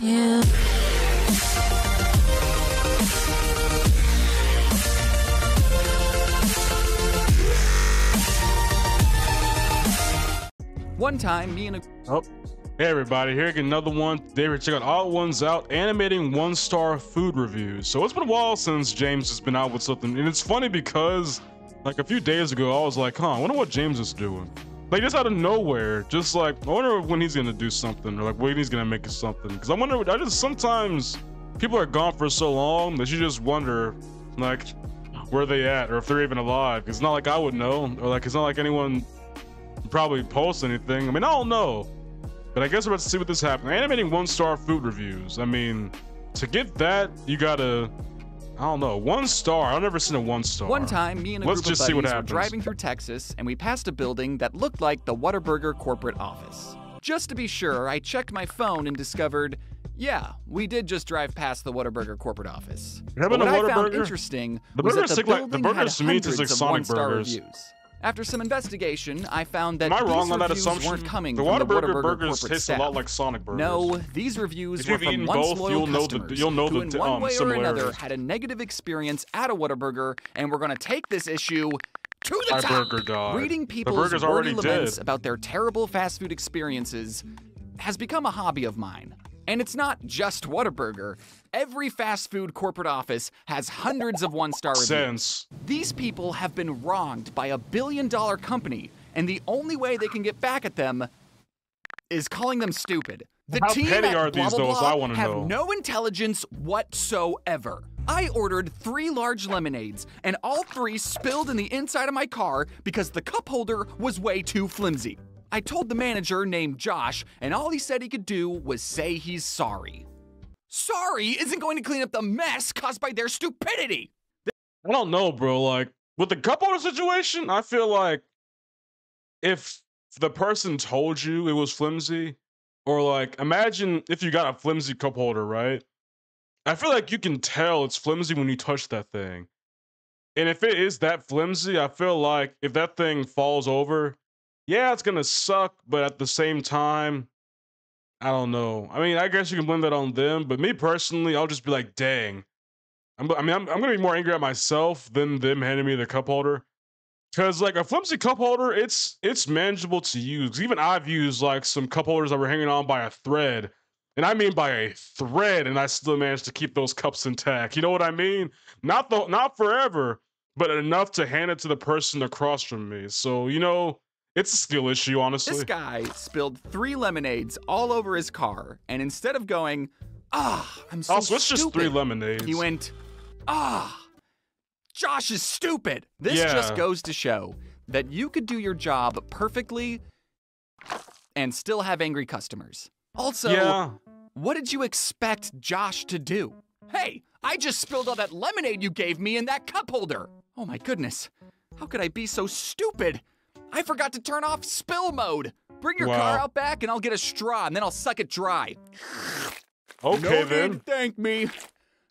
Yeah. One time, me and a... Oh, hey everybody, here again, another one. Today we're checking all ones out, animating 1-star food reviews. So it's been a while since James has been out with something, and it's funny because like a few days ago, I was like, I wonder what James is doing. Like just out of nowhere, just like, I wonder when he's gonna do something, or like when he's gonna make something. Because I just sometimes people are gone for so long that you just wonder, like, where they at, or if they're even alive. It's not like I would know, or like it's not like anyone probably post anything. I mean, I don't know, but I guess we're about to see what this happens. Animating 1-star food reviews. I mean, to get that, you gotta, I don't know, 1 star. I've never seen a 1-star. One time, me and a group of buddies were driving through Texas, and we passed a building that looked like the Whataburger corporate office. Just to be sure, I checked my phone and discovered, yeah, we did just drive past the Whataburger corporate office. But what I found interesting was that the building had hundreds of 1-star reviews. After some investigation, I found that these reviews weren't coming from the Whataburger corporate staff. Taste a lot like Sonic burgers. No, these reviews were from once loyal customers who in one way or another had a negative experience at a Whataburger, and we're going to take this issue to the top. Reading people's wordy laments about their terrible fast food experiences has become a hobby of mine. And it's not just Whataburger. Every fast food corporate office has hundreds of 1-star reviews. These people have been wronged by a billion-dollar company, and the only way they can get back at them is calling them stupid. The team at blah, blah, blah have no intelligence whatsoever. I ordered 3 large lemonades, and all 3 spilled in the inside of my car because the cup holder was way too flimsy. I told the manager named Josh, and all he said he could do was say he's sorry. Sorry isn't going to clean up the mess caused by their stupidity. I don't know, bro. Like, with the cup holder situation, I feel like if the person told you it was flimsy, or like, imagine if you got a flimsy cup holder, right? I feel like you can tell it's flimsy when you touch that thing. And if it is that flimsy, I feel like if that thing falls over, yeah, it's gonna suck, but at the same time, I don't know. I mean, I guess you can blame that on them, but me personally, I'll just be like, dang. I'm gonna be more angry at myself than them handing me the cup holder. Cause like a flimsy cup holder, it's manageable to use. Even I've used like some cup holders that were hanging on by a thread. And I mean by a thread, and I still managed to keep those cups intact. You know what I mean? Not forever, but enough to hand it to the person across from me. So, you know, it's a skill issue, honestly. This guy spilled 3 lemonades all over his car, and instead of going, I'm so stupid, it's just 3 lemonades. He went, Josh is stupid. This just goes to show that you could do your job perfectly and still have angry customers. Also, what did you expect Josh to do? Hey, I just spilled all that lemonade you gave me in that cup holder. Oh my goodness, how could I be so stupid? I forgot to turn off spill mode. Bring your car out back and I'll get a straw and then I'll suck it dry. Okay, no need to thank me.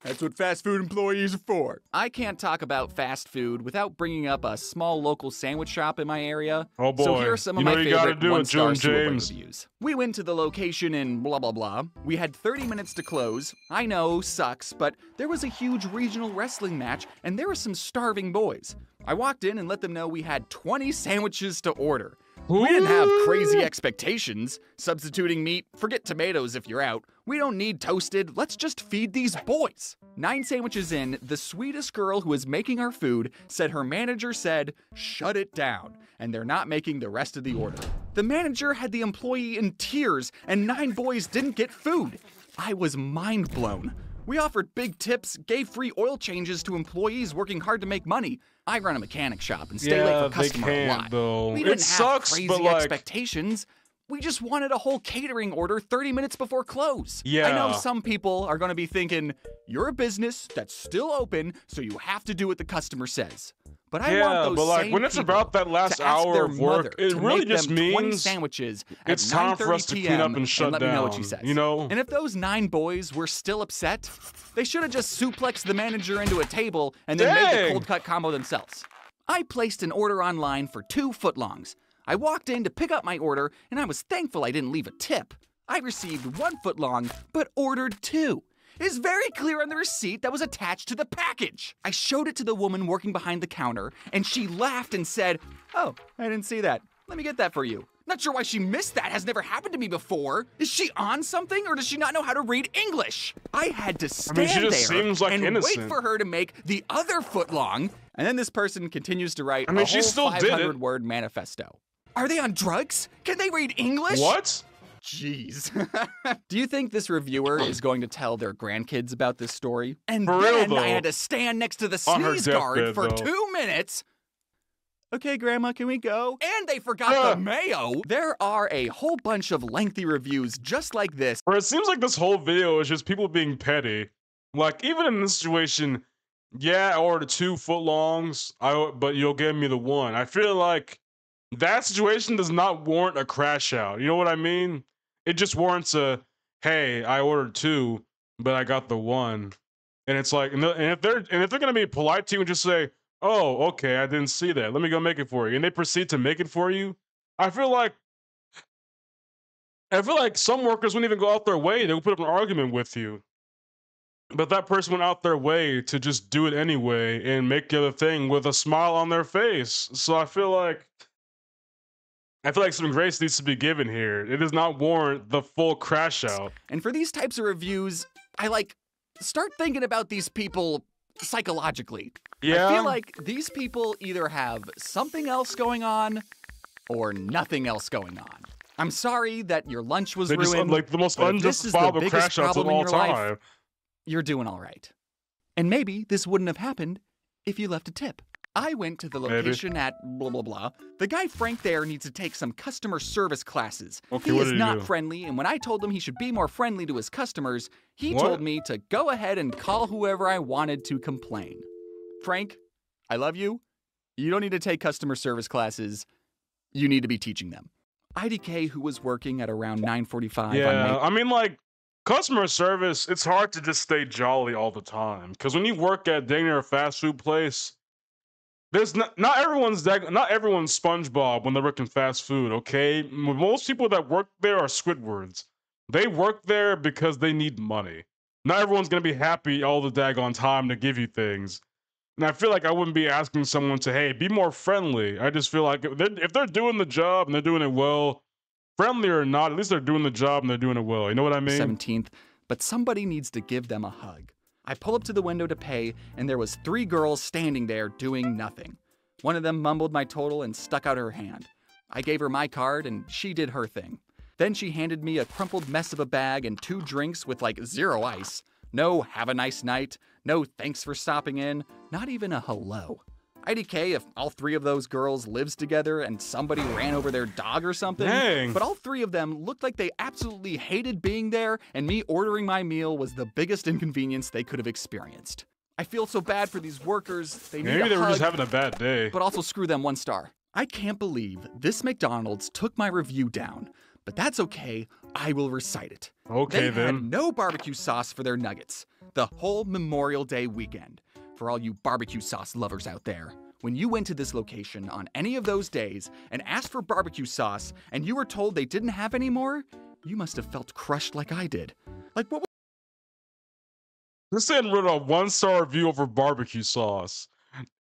That's what fast food employees are for. I can't talk about fast food without bringing up a small local sandwich shop in my area. Oh boy, so here are some of my favorite 1-star reviews. We went to the location in blah, blah, blah. We had 30 minutes to close. I know, sucks, but there was a huge regional wrestling match and there were some starving boys. I walked in and let them know we had 20 sandwiches to order. We didn't have crazy expectations. Substituting meat, forget tomatoes if you're out. We don't need toasted, let's just feed these boys. 9 sandwiches in, the sweetest girl who was making our food said her manager said, shut it down, and they're not making the rest of the order. The manager had the employee in tears, and 9 boys didn't get food. I was mind blown. We offered big tips, gave free oil changes to employees working hard to make money. I run a mechanic shop and stay late for customer a lot. We didn't have crazy expectations. We just wanted a whole catering order 30 minutes before close. I know some people are going to be thinking, you're a business that's still open, so you have to do what the customer says. But I want those same when it's about that last hour of work, it really just means sandwiches it's time for us to clean up and shut down. Let me know what she says. You know? And if those 9 boys were still upset, they should have just suplexed the manager into a table and then made the cold cut combo themselves. I placed an order online for 2 footlongs. I walked in to pick up my order, and I was thankful I didn't leave a tip. I received 1 foot long, but ordered 2. It is very clear on the receipt that was attached to the package. I showed it to the woman working behind the counter, and she laughed and said, "Oh, I didn't see that. Let me get that for you." Not sure why she missed that. Has never happened to me before. Is she on something, or does she not know how to read English? I had to stand she just there seems like and innocent. wait for her to make the other foot long, and then this person continues to write a she whole still did it. 500-word manifesto. Are they on drugs? Can they read English? What? Jeez. Do you think this reviewer is going to tell their grandkids about this story? And For then real, though. I had to stand next to the On her sneeze guard deathbed, for though. 2 minutes. Okay, Grandma, can we go? And they forgot the mayo. There are a whole bunch of lengthy reviews just like this. Or it seems like this whole video is just people being petty. Like, even in this situation, yeah, I ordered 2 footlongs, but you'll give me the 1. I feel like that situation does not warrant a crash out. You know what I mean? It just warrants a, hey, I ordered 2, but I got the 1. And it's like, and if they're gonna be polite to you and just say, "Oh, okay, I didn't see that. Let me go make it for you," and they proceed to make it for you, I feel like some workers wouldn't even go out their way. They would put up an argument with you. But that person went out their way to just do it anyway and make the other thing with a smile on their face. So I feel like some grace needs to be given here. It does not warrant the full crash out. And for these types of reviews, I start thinking about these people psychologically. Yeah. I feel like these people either have something else going on or nothing else going on. I'm sorry that your lunch was ruined. Just, like, the most but if this is the unjustifiable biggest crash outs of problem in all your life, time. you're doing all right. And maybe this wouldn't have happened if you left a tip. I went to the location at blah, blah, blah. The guy Frank there needs to take some customer service classes. Okay, he what is did he not do? friendly, and when I told him he should be more friendly to his customers, he told me to go ahead and call whoever I wanted to complain. Frank, I love you. You don't need to take customer service classes. You need to be teaching them. IDK, who was working at around 9:45 Yeah, I mean, like, customer service, it's hard to just stay jolly all the time. Because when you work at dang near a fast food place, there's not everyone's SpongeBob when they're working fast food, okay? Most people that work there are Squidwards. They work there because they need money. Not everyone's gonna be happy all the daggone time to give you things. And I feel like I wouldn't be asking someone to, hey, be more friendly. I just feel like if they're doing the job and they're doing it well, friendly or not, at least they're doing the job and they're doing it well. You know what I mean? 17th, but somebody needs to give them a hug. I pull up to the window to pay, and there was 3 girls standing there doing nothing. One of them mumbled my total and stuck out her hand. I gave her my card, and she did her thing. Then she handed me a crumpled mess of a bag and 2 drinks with 0 ice. No have a nice night, no thanks for stopping in, not even a hello. IDK if all 3 of those girls lives together and somebody ran over their dog or something. Dang. But all 3 of them looked like they absolutely hated being there, and me ordering my meal was the biggest inconvenience they could have experienced. I feel so bad for these workers. They need Maybe a they were hug, just having a bad day. but also screw them 1 star. I can't believe this McDonald's took my review down, but that's okay. I will recite it. Okay, They had then. no barbecue sauce for their nuggets the whole Memorial Day weekend. For all you barbecue sauce lovers out there, when you went to this location on any of those days and asked for barbecue sauce and you were told they didn't have any more, you must have felt crushed like I did. Like, what? This ain't wrote a 1-star review over barbecue sauce.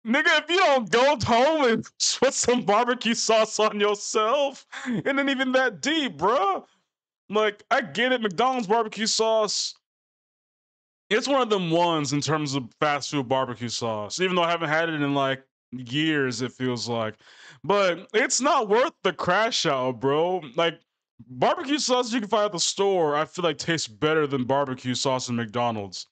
Nigga, if you don't go home and put some barbecue sauce on yourself, it ain't even that deep, bruh. Like, I get it, McDonald's barbecue sauce, it's one of them ones in terms of fast food barbecue sauce, even though I haven't had it in, years, it feels like. But it's not worth the crash out, bro. Like, barbecue sauce you can find at the store, I feel like tastes better than barbecue sauce in McDonald's.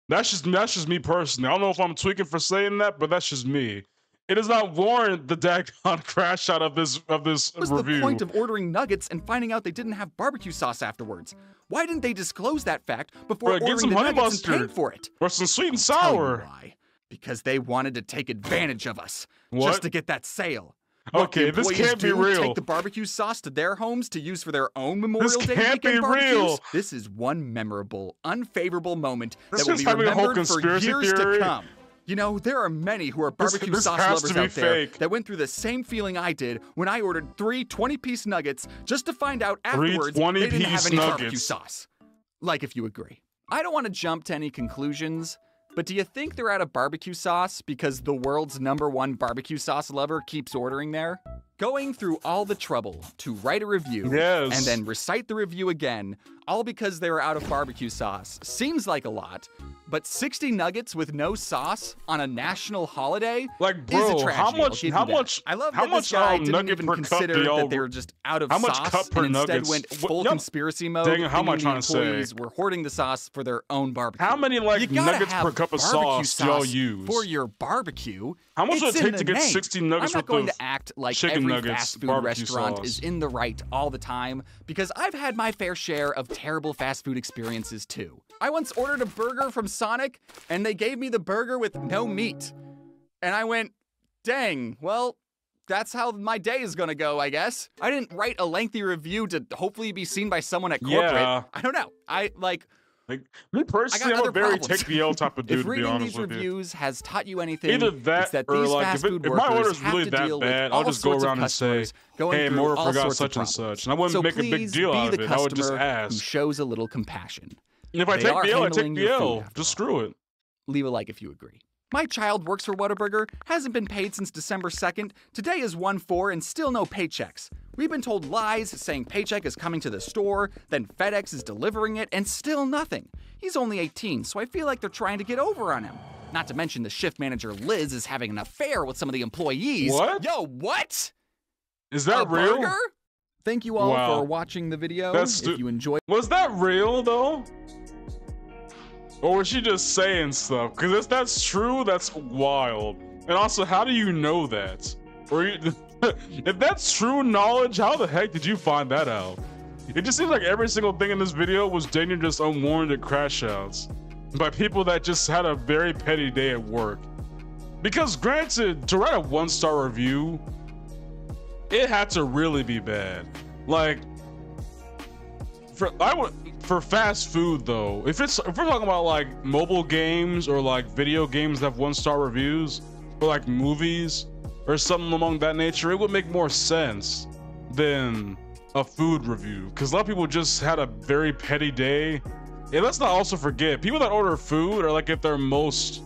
That's just me personally. I don't know if I'm tweaking for saying that, but that's just me. It does not warrant the daggone crash out of this What's review. the point of ordering nuggets and finding out they didn't have barbecue sauce afterwards? Why didn't they disclose that fact before Bro, get ordering some the honey nuggets and paying mustard. for it? Or some sweet and Tell you sour. why. Because they wanted to take advantage of us. What? Just to get that sale. What, Okay, the this employees can't be do real. Take the barbecue sauce to their homes to use for their own Memorial Day can't weekend be barbecues? real. This is one memorable, unfavorable moment This that will is be having a whole remembered for conspiracy years theory. to come. You know, there are many who are barbecue This sauce has to lovers be out there fake. that went through the same feeling I did when I ordered 3 20-piece nuggets just to find out afterwards they didn't have any barbecue sauce. Like if you agree. I don't want to jump to any conclusions, but do you think they're out of barbecue sauce because the world's #1 barbecue sauce lover keeps ordering there? Going through all the trouble to write a review and then recite the review again, all because they were out of barbecue sauce, seems like a lot, but 60 nuggets with no sauce on a national holiday like, bro, is a tragedy. how much I love how that much this guy didn't nugget even per cup consider do y'all that they were just out of how much sauce cup per and instead nuggets? went full conspiracy mode, Dang, how much thinking the I'm trying to employees say? were hoarding the sauce for their own barbecue. How many like You gotta nuggets have per cup of barbecue sauce do y'all use? for your barbecue? How much would It's it take in to the get name. 60 nuggets I'm not worth going of to act like chicken every nuggets, fast food barbecue restaurant sauce? is in the right all the time, because I've had my fair share of terrible fast food experiences too. I once ordered a burger from Sonic, and they gave me the burger with no meat. And I went, dang, well, that's how my day is gonna go, I guess. I didn't write a lengthy review to hopefully be seen by someone at corporate. Yeah. I don't know. Like me personally, I'm a very take the L type of dude, if to be reading honest these with you. reviews has taught you anything, Either that, it's that or these like fast if food my order's workers have really to that deal bad, with I'll all just go sorts of around and say, customers going "Hey, through my order all forgot sorts of such and problems. such," and I wouldn't So make a big please deal be out the of it. I would just customer ask. who shows a little compassion. And if I They take are the L, I take handling the your food L. after Just all. screw it. Leave a like if you agree. My child works for Whataburger, hasn't been paid since December 2nd. Today is 1/4 and still no paychecks. We've been told lies saying paycheck is coming to the store, then FedEx is delivering it, and still nothing. He's only 18, so I feel like they're trying to get over on him. Not to mention the shift manager Liz is having an affair with some of the employees. What? Yo, what? Is that a real? Burger? Thank you all Wow. for watching the video. That's if you enjoyed, Was that real though? Or was she just saying stuff? Because if that's true, that's wild. And also, how do you know that? Or if that's true knowledge, how the heck did you find that out? It just seems like every single thing in this video was dating just unwarranted crash outs by people that just had a very petty day at work. Because granted, to write a 1-star review, it had to really be bad. Like, for fast food though, if we're talking about like mobile games or like video games that have 1-star reviews, or like movies or something along that nature, it would make more sense than a food review. Because a lot of people just had a very petty day. And let's not also forget, people that order food are like at their most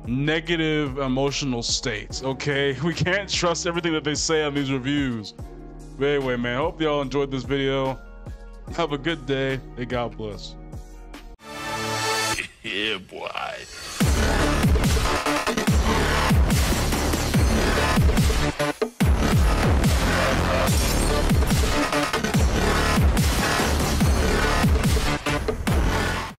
negative emotional states, okay? We can't trust everything that they say on these reviews. But anyway, man, hope y'all enjoyed this video. Have a good day, and God bless. Yeah, boy.